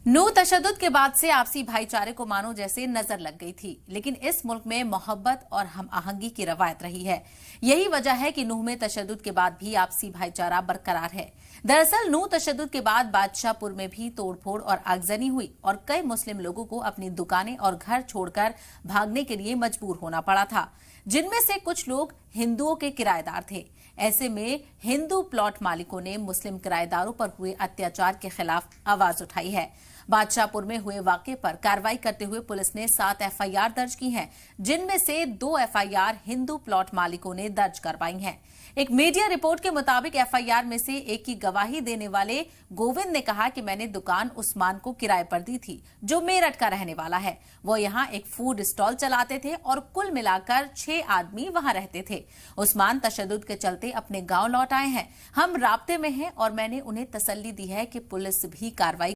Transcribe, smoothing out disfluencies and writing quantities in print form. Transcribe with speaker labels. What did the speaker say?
Speaker 1: नूर तशद्दुद के बाद से आपसी भाईचारे को मानो जैसे नजर लग गई थी, लेकिन इस मुल्क में मोहब्बत और हम आहंगी की रवायत रही है। यही वजह है कि नूह में तशद्दुद के बाद भी आपसी भाईचारा बरकरार है। दरअसल नूह तशद्दुद के बाद बादशाहपुर में भी तोड़फोड़ और आगजनी हुई और कई मुस्लिम लोगों को अपनी दुकानें और घर छोड़कर भागने के लिए मजबूर होना पड़ा था, जिनमें से कुछ लोग हिंदुओं के किराएदार थे। ऐसे में हिंदू प्लॉट मालिकों ने मुस्लिम किराएदारों पर हुए अत्याचार के खिलाफ आवाज उठाई है। बादशाहपुर में हुए वाकये पर कार्रवाई करते हुए पुलिस ने 7 एफआईआर दर्ज की हैं, जिनमें से 2 एफआईआर हिंदू प्लॉट मालिकों ने दर्ज करवाई हैं। एक मीडिया रिपोर्ट के मुताबिक एफआईआर में से एक की गवाही देने वाले गोविंद ने कहा कि मैंने दुकान उस्मान को किराए पर दी थी, जो मेरठ का रहने वाला है। वो यहाँ एक फूड स्टॉल चलाते थे और कुल मिलाकर 6 आदमी वहां रहते थे। उस्मान तशद्दुद के चलते अपने गांव लौट आए हैं। हम राब्ते में हैं और मैंने उन्हें तसल्ली दी है कि पुलिस भी कार्रवाई